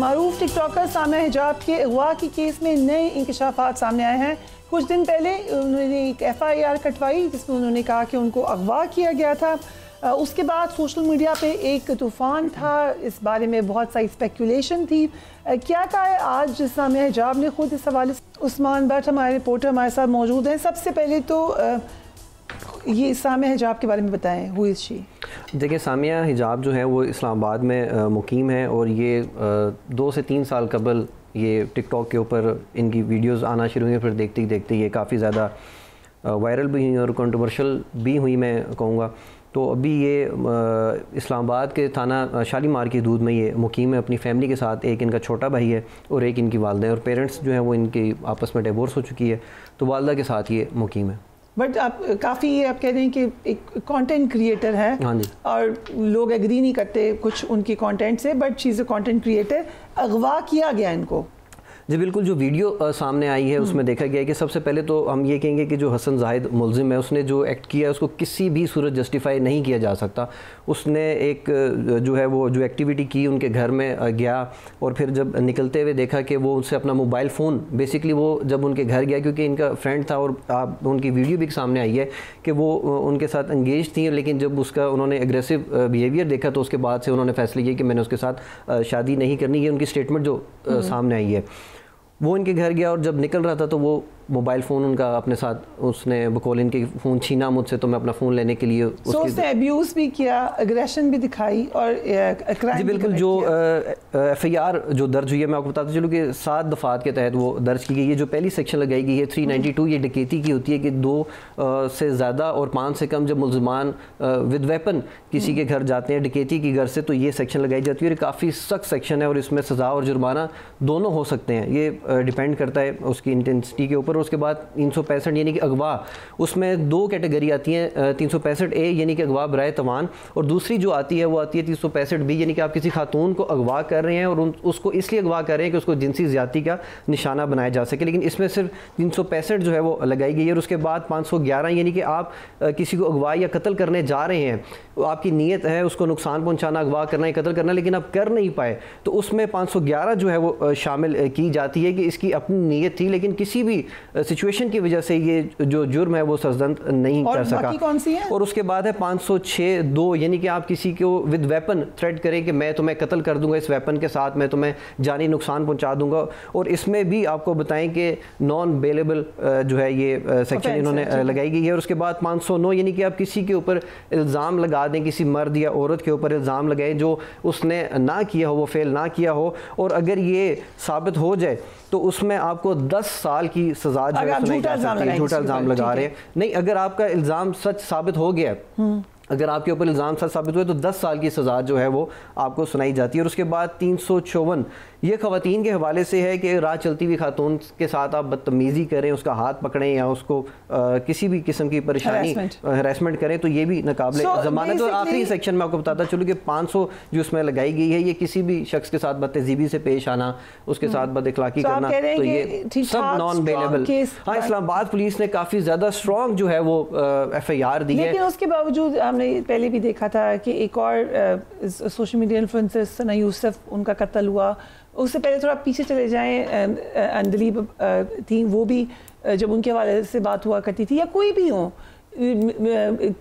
معروف ٹک ٹاکر سامیہ حجاب کے اغوا کی کیس میں نئے انکشافات سامنے آئے ہیں. کچھ دن پہلے انہوں نے ایک FIR کٹوائی جس میں انہوں نے کہا کہ ان کو اغوا کیا گیا تھا. اس کے بعد سوشل میڈیا پہ ایک طوفان تھا, اس بارے میں بہت ساری اسپیکولیشن تھی. کیا کہا ہے آج سامیہ حجاب نے خود اس حوالے سے؟ عثمان بٹ ہمارے رپورٹر ہمارے ساتھ موجود ہیں. سب سے پہلے تو یہ سامیہ حجاب کے بارے میں بتائیں, ہو از شی؟ دیکھیں, سامیہ حجاب جو ہے وہ اسلام آباد میں مقیم ہے اور یہ 2 سے 3 سال قبل یہ ٹک ٹاک کے اوپر ان کی ویڈیوز آنا شروع ہوئی. پھر دیکھتے ہی دیکھتے یہ کافی زیادہ وائرل بھی ہوئی اور کنٹروورشل بھی ہوئی میں کہوں گا. تو ابھی یہ اسلام آباد کے تھانہ شالیمار کی حدود میں یہ مقیم ہے اپنی فیملی کے ساتھ. ایک ان کا چھوٹا بھائی ہے اور ایک ان کی والدہ ہے, اور پیرنٹس جو ہیں وہ ان کی آپس میں ڈیورس ہو چکی ہے, تو والدہ کے ساتھ یہ مقیم ہے. بٹ آپ کافی آپ کہہ رہے ہیں کہ ایک کانٹینٹ کریٹر ہے. ہاں جی. اور لوگ ایگری نہیں کرتے کچھ ان کی کانٹینٹ سے, but she is a content creator. اغوا کیا گیا ان کو؟ جی بالکل, جو ویڈیو سامنے آئی ہے اس میں دیکھا گیا ہے کہ سب سے پہلے تو ہم یہ کہیں گے کہ جو حسن زاہد ملزم ہے, اس نے جو ایکٹ کیا ہے اس کو کسی بھی صورت جسٹیفائی نہیں کیا جا سکتا. اس نے ایک جو ہے وہ جو ایکٹیویٹی کی, ان کے گھر میں گیا اور پھر جب نکلتے ہوئے دیکھا کہ وہ ان سے اپنا موبائل فون, بیسکلی وہ جب ان کے گھر گیا کیونکہ ان کا فرینڈ تھا اور ان کی ویڈیو بھی سامنے آئی ہے کہ وہ ان کے ساتھ انگیج تھیں, لیکن جب اس کا انہوں نے اگریسو بیہیویئر دیکھا تو اس کے بعد سے انہوں نے فیصلہ کیا کہ میں نے اس کے ساتھ شادی نہیں کرنی. یہ ان کی اسٹیٹمنٹ جو سامنے آئی ہے. وہ ان کے گھر گیا اور جب نکل رہا تھا تو وہ موبائل فون ان کا اپنے ساتھ اس نے بقول ان کے فون چھینا مجھ سے, تو میں اپنا فون لینے کے لیے اس نے ابیوز بھی کیا, اگریشن بھی دکھائی اور جی بالکل. جو FIR جو درج ہوئی ہے میں آپ کو بتاتا چلوں کہ 7 دفعات کے تحت وہ درج کی گئی ہے. جو پہلی سیکشن لگائی گئی ہے 392, یہ ڈکیتی کی ہوتی ہے کہ 2 سے زیادہ اور 5 سے کم جب ملزمان ود ویپن کسی کے گھر جاتے ہیں ڈکیتی کی غرض سے, تو یہ سیکشن لگائی جاتی ہے. اور کافی سخت سیکشن ہے اور اس میں سزا اور جرمانہ دونوں ہو سکتے ہیں. یہ ڈیپینڈ کرتا ہے اس کی انٹینسٹی کے اوپر. اس کے بعد 365 یعنی کہ اغوا, اس میں 2 کیٹیگری آتی ہیں. 365A یعنی کہ اغوا برائے توان, اور دوسری جو آتی ہے وہ آتی ہے 365B یعنی کہ آپ کسی خاتون کو اغوا کر رہے ہیں اور اس کو اس لیے اغوا کر رہے ہیں کہ اس کو جنسی زیادتی کا نشانہ بنایا جا سکے. لیکن اس میں صرف 365 جو ہے وہ لگائی گئی ہے. اور اس کے بعد 511 یعنی کہ آپ کسی کو اغوا یا قتل کرنے جا رہے ہیں, آپ کی نیت ہے اس کو نقصان پہنچانا, اغوا کرنا یا قتل کرنا, لیکن آپ کر نہیں پائے, تو اس میں 511 جو ہے وہ شامل کی جاتی ہے کہ اس کی اپنی نیت تھی لیکن کسی بھی سچویشن کی وجہ سے یہ جو جرم ہے وہ سرزد نہیں کر سکا. اور اس کے بعد ہے 506(2) یعنی کہ آپ کسی کو ود ویپن تھریٹ کریں کہ میں تمہیں قتل کر دوں گا, اس ویپن کے ساتھ میں تمہیں جانی نقصان پہنچا دوں گا. اور اس میں بھی آپ کو بتائیں کہ نان بیلیبل جو ہے یہ سیکشن انہوں نے لگائی گئی ہے. اور اس کے بعد 509 یعنی کہ آپ کسی کے اوپر الزام لگا دیں, کسی مرد یا عورت کے اوپر الزام لگائیں جو اس نے نہ کیا ہو, وہ فعل نہ کیا ہو, اور اگر یہ ثابت ہو جائے تو اس میں آپ کو 10 سال کی سزا جو ہے سنائی جا سکتی ہے. جھوٹا الزام لگا رہے ہیں نہیں, اگر آپ کا الزام سچ ثابت ہو گیا, اگر آپ کے اوپر الزام سچ ثابت ہوئے تو 10 سال کی سزا جو ہے وہ آپ کو سنائی جاتی ہے. اور اس کے بعد 354 یہ خواتین کے حوالے سے ہے کہ راہ چلتی ہوئی خاتون کے ساتھ آپ بدتمیزی کریں, اس کا ہاتھ پکڑیں یا اس کو کسی بھی قسم کی پریشانی ہراسمنٹ کریں, تو یہ بھی ناقابل ضمانت. اور آخری سیکشن میں آپ کو بتاتا چلوں کہ 500 جو اس میں لگائی گئی ہے, یہ کسی بھی شخص کے ساتھ بد تہذیبی سے پیش آنا, اس کے ساتھ بد اخلاقی کرنا, تو یہ سب نان بیلیبل. ہاں, اسلام آباد پولیس نے کافی زیادہ اسٹرانگ جو ہے وہ FIR دی ہے. لیکن اس کے باوجود ہم نے پہلے بھی دیکھا تھا کہ ایک اور سوشل میڈیا انفلوئنسر ثنا یوسف, ان کا قتل ہوا. اس سے پہلے تھوڑا پیچھے چلے جائیں, اندلیب تھیں, وہ بھی جب ان کے حوالے سے بات ہوا کرتی تھی, یا کوئی بھی ہو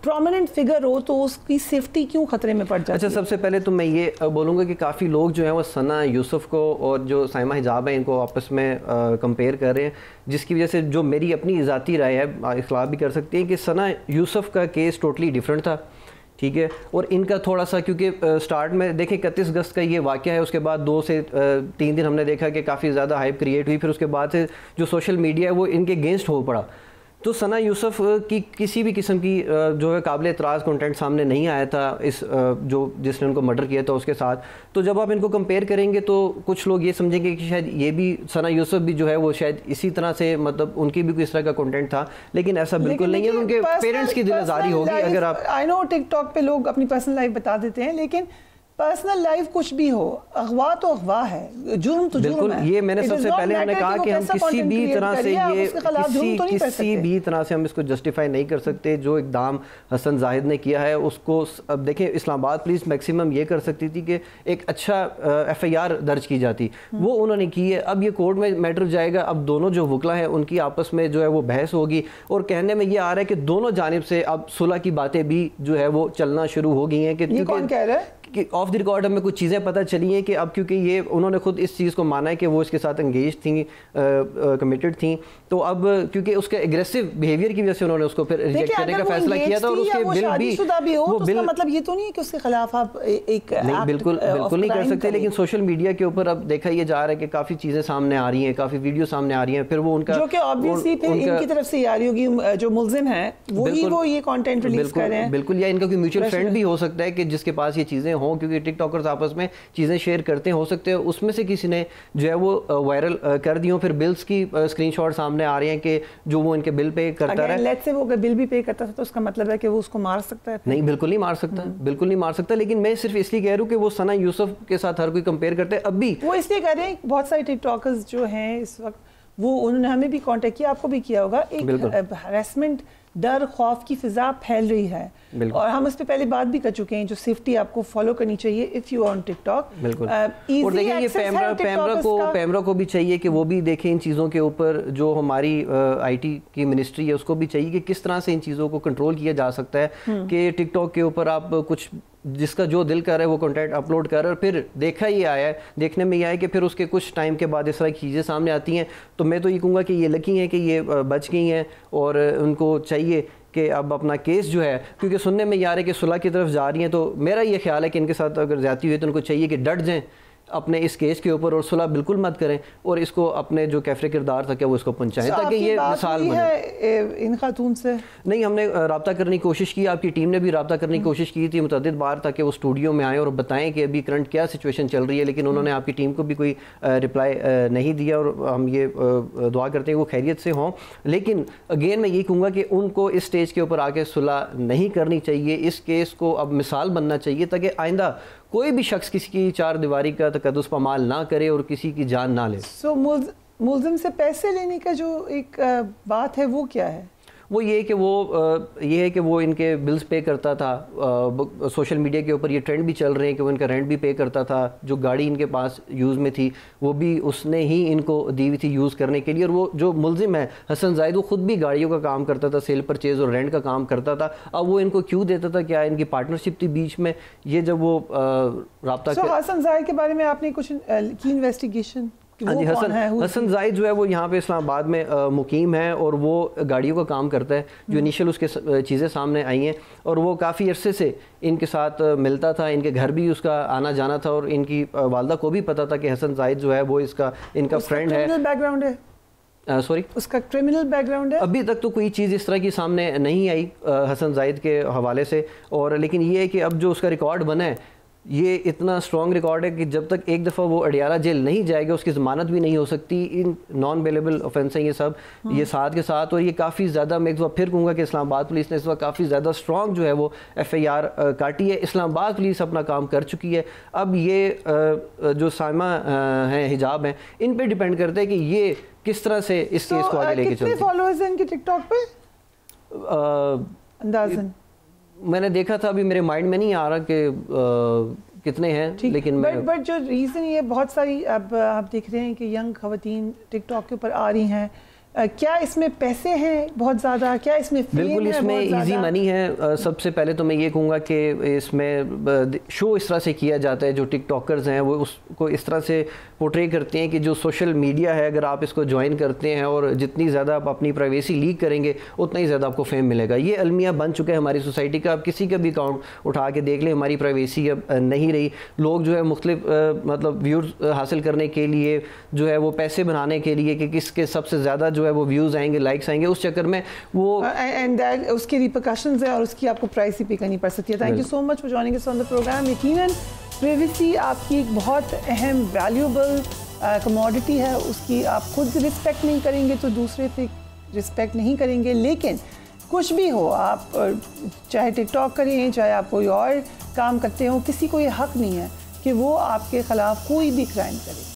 پرومیننٹ فگر ہو, تو اس کی سیفٹی کیوں خطرے میں پڑ جاتی ہے؟ اچھا, سب سے پہلے تو میں یہ بولوں گا کہ کافی لوگ جو ہیں وہ ثنا یوسف کو اور جو سائمہ حجاب ہیں ان کو آپس میں کمپیئر کر رہے ہیں, جس کی وجہ سے جو میری اپنی ذاتی رائے ہے, اختلاف بھی کر سکتے ہیں, کہ ثنا یوسف کا کیس ٹوٹلی ڈیفرنٹ تھا. ٹھیک ہے, اور ان کا تھوڑا سا کیونکہ سٹارٹ میں دیکھیں 31 اگست کا یہ واقعہ ہے, اس کے بعد 2 سے 3 دن ہم نے دیکھا کہ کافی زیادہ ہائپ کریٹ ہوئی. پھر اس کے بعد سے جو سوشل میڈیا ہے وہ ان کے اگینسٹ ہو پڑا. تو ثنا یوسف کی کسی بھی قسم کی جو ہے قابل اعتراض کنٹینٹ سامنے نہیں آیا تھا اس جس نے ان کو مرڈر کیا تھا اس کے ساتھ. تو جب آپ ان کو کمپیئر کریں گے تو کچھ لوگ یہ سمجھیں گے کہ شاید یہ بھی ثنا یوسف بھی جو ہے وہ شاید اسی طرح سے, مطلب ان کی بھی کوئی اس طرح کا کنٹینٹ تھا, لیکن ایسا بالکل نہیں ہے. ان کے پیرنٹس کی دل آزاری ہوگی. اگر آپ آئی نو ٹک ٹاک پہ لوگ اپنی پرسنل لائف بتا دیتے ہیں, لیکن पर्सनल लाइफ कुछ भी हो, अगवा तो अगवा है, जुर्म तो जुर्म है। ये मैंने सबसे पहले हमने कहा कि हम किसी भी तरह से किसी भी तरह से हम इसको जस्टिफाई नहीं कर सकते। जो इक़दाम हसन जाहिद ने किया है उसको, अब देखें इस्लामाबाद पुलिस मैक्सिमम ये कर सकती थी कि एक अच्छा FIR दर्ज की जाती, वो उन्होंने की है। अब ये कोर्ट में मैटर जाएगा, अब दोनों जो वकला हैं उनकी आपस में जो है वो बहस होगी, और कहने में ये आ रहा है कि दोनों जानिब से अब सुलह की बातें भी जो है वो चलना शुरू हो गई हैं। कि ये कौन कह रहा है कि ऑफ द रिकॉर्ड हमें कुछ चीज़ें पता चली हैं कि अब क्योंकि ये उन्होंने खुद इस चीज़ को माना है कि वो इसके साथ एंगेज थी, कमिटेड थी, तो अब क्योंकि उसके एग्रेसिव बिहेवियर की वजह से उन्होंने उसको फिर रिजेक्ट करने का फैसला किया था। और उसके बिल भी वो बिल मतलब ये तो नहीं है कि उसके खिलाफ आप एक नहीं, बिल्कुल नहीं कर सकते। लेकिन सोशल मीडिया के ऊपर अब देखा ये जा रहा है कि काफ़ी चीज़ें सामने आ रही हैं, काफ़ी वीडियो सामने आ रही हैं, फिर वो उनका जो कि ऑब्वियसली फिर इनकी तरफ से आ रही होगी, जो मुल्जिम है वही वो ये कंटेंट रिलीज कर रहे हैं। बिल्कुल, या इनका कोई म्यूचुअल फ्रेंड भी हो सकता है कि जिसके पास ये चीज़ें हों, क्योंकि टिकटॉकर आपस में चीज़ें शेयर करते हैं, हो सकते हैं उसमें से किसी ने जो है वो वायरल कर दी हो। फिर बिल्स की स्क्रीनशॉट सामने आ रहे हैं कि जो वो इनके बिल पे करता है। लेट्स से वो अगर बिल भी पे करता था तो उसका मतलब है कि वो उसको मार सकता है? नहीं, बिल्कुल नहीं मार सकता, बिल्कुल नहीं मार सकता। लेकिन मैं सिर्फ इसलिए कह रहा हूँ कि वो सना यूसुफ के साथ हर कोई कंपेयर करते हैं। अब भी वो इसलिए कह रहे हैं, बहुत सारे टिकटॉकर्स जो हैं इस वक्त, वो उन्होंने हमें भी कांटेक्ट किया, आपको भी किया होगा, एक हैरेसमेंट, डर, खौफ की फिजा फैल रही है, और हम उस पर पहले बात भी कर चुके हैं, जो सेफ्टी आपको फॉलो करनी चाहिए इफ़ यू ऑन टिकटॉक। बिल्कुल, और देखिए ये पैमरा को भी चाहिए कि वो भी देखें इन चीज़ों के ऊपर। जो हमारी IT की मिनिस्ट्री है उसको भी चाहिए कि किस तरह से इन चीज़ों को कंट्रोल किया जा सकता है कि टिकटॉक के ऊपर आप कुछ जिसका जो दिल कर रहा है वो कंटेंट अपलोड कर रहा है, और फिर देखने में ये आया है कि फिर उसके कुछ टाइम के बाद इस तरह की चीज़ें सामने आती हैं। तो मैं तो ये कहूँगा कि ये लकी हैं कि ये बच गई हैं, और उनको चाहिए कि अब अपना केस जो है, क्योंकि सुनने में ये आ रहा है कि सुलह की तरफ जा रही हैं, तो मेरा ये ख्याल है कि इनके साथ अगर ज़्यादती हुई तो उनको चाहिए कि डट जाएँ अपने इस केस के ऊपर, और सुलह बिल्कुल मत करें, और इसको अपने जो कैफरे किरदार था क्या वो इसको पहुंचाएं, ताकि ये मिसाल बने। इन खातून से नहीं, हमने रब्ता करने की कोशिश की, आपकी टीम ने भी रब्ता करने की कोशिश की थी मुतअद्दिद बार, ताकि वो स्टूडियो में आए और बताएं कि अभी करंट क्या सिचुएशन चल रही है, लेकिन उन्होंने आपकी टीम को भी कोई रिप्लाई नहीं दिया, और हम ये दुआ करते हैं वो खैरियत से हों। लेकिन अगेन मैं ये कहूँगा कि उनको इस स्टेज के ऊपर आके सुलह नहीं करनी चाहिए, इस केस को अब मिसाल बनना चाहिए, ताकि आइंदा कोई भी शख्स किसी की चार दीवारी का तकद्दुस पामाल ना करे और किसी की जान ना ले। मुल्ज़िम से पैसे लेने का जो एक बात है वो क्या है? वो ये है कि वो इनके बिल्स पे करता था। सोशल मीडिया के ऊपर ये ट्रेंड भी चल रहे हैं कि वो इनका रेंट भी पे करता था। जो गाड़ी इनके पास यूज़ में थी वो भी उसने ही इनको दी हुई थी यूज़ करने के लिए। और वो जो मुल्ज़िम है हसन जाहिद, वो ख़ुद भी गाड़ियों का काम करता था, सेल परचेज़ और रेंट का काम करता था। अब वो इनको क्यों देता था? क्या इनकी पार्टनरशिप थी बीच में? ये जब वो रब्ता हसन जाहिद के बारे में आपने कुछ की इन्वेस्टिगेशन? हाँ जी, हसन जाहिद जो है वो यहाँ पे इस्लामाबाद में मुकीम है, और वो गाड़ियों का काम करता है। जो इनिशियल उसके चीज़ें सामने आई हैं, और वो काफ़ी अरसे से इनके साथ मिलता था, इनके घर भी उसका आना जाना था, और इनकी वालदा को भी पता था कि हसन जाहिद जो है वो इनका फ्रेंड है। बैकग्राउंड है सॉरी, उसका क्रिमिनल बैकग्राउंड है? अभी तक तो कोई चीज़ इस तरह की सामने नहीं आई हसन जाहिद के हवाले से। और लेकिन ये है कि अब जो उसका रिकॉर्ड बना है ये इतना स्ट्रॉन्ग रिकॉर्ड है कि जब तक एक दफ़ा वो अडियाला जेल नहीं जाएगा उसकी ज़मानत भी नहीं हो सकती। इन नॉन बेलेबल ऑफेंस हैं ये सब, ये साथ के साथ। और ये काफ़ी ज़्यादा, मैं एक बार फिर कहूँगा कि इस्लामाबाद पुलिस ने इस वक्त काफ़ी ज़्यादा स्ट्रॉन्ग जो है वो FIR काटी है। इस्लामाबाद पुलिस अपना काम कर चुकी है। अब ये जो साइमा हैं, हिजाब हैं, इन पर डिपेंड करता है कि ये किस तरह से इस केस को आगे लेके चलते हैं। कितने फॉलोअर्स हैं इनके टिकटॉक पे अंदाज़न? मैंने देखा था, अभी मेरे माइंड में नहीं आ रहा कि कितने हैं, लेकिन बट जो रीज़न ये बहुत सारी अब आप देख रहे हैं कि यंग खवातीन टिकटॉक के ऊपर आ रही हैं, क्या इसमें पैसे हैं बहुत ज़्यादा? क्या इसमें फेम है? बिल्कुल इसमें इजी मनी है। सबसे पहले तो मैं ये कहूँगा कि इसमें शो इस तरह से किया जाता है, जो टिकटॉकर्स हैं वो उसको इस तरह से पोर्ट्रे करते हैं कि जो सोशल मीडिया है, अगर आप इसको ज्वाइन करते हैं और जितनी ज़्यादा आप अपनी प्राइवेसी लीक करेंगे उतना ही ज़्यादा आपको फेम मिलेगा। ये अलमिया बन चुका है हमारी सोसाइटी का। आप किसी का भी अकाउंट उठा के देख लें, हमारी प्राइवेसी अब नहीं रही। लोग जो है मुख्तलिफ मतलब व्यूज़ हासिल करने के लिए जो है वो पैसे बनाने के लिए कि किसके सबसे ज़्यादा जो है वो व्यूज़ आएंगे, लाइक्स आएंगे, उस चक्कर में वो एंड दैट उसकी रिपरकशंस है और उसकी आपको प्राइस पे करनी पड़ सकती है। Thank you so much for joining us on the programme. यकीनन प्राइवेसी आपकी एक बहुत अहम वैल्यूएबल कमोडिटी है, उसकी आप खुद रिस्पेक्ट नहीं करेंगे तो दूसरे पे रिस्पेक्ट नहीं करेंगे। लेकिन کچھ بھی ہو، آپ چاہے ٹک ٹاک کریں، چاہے آپ کوئی اور کام کرتے ہوں، کسی کو یہ حق نہیں ہے کہ وہ آپ کے خلاف کوئی بھی کرائم کرے۔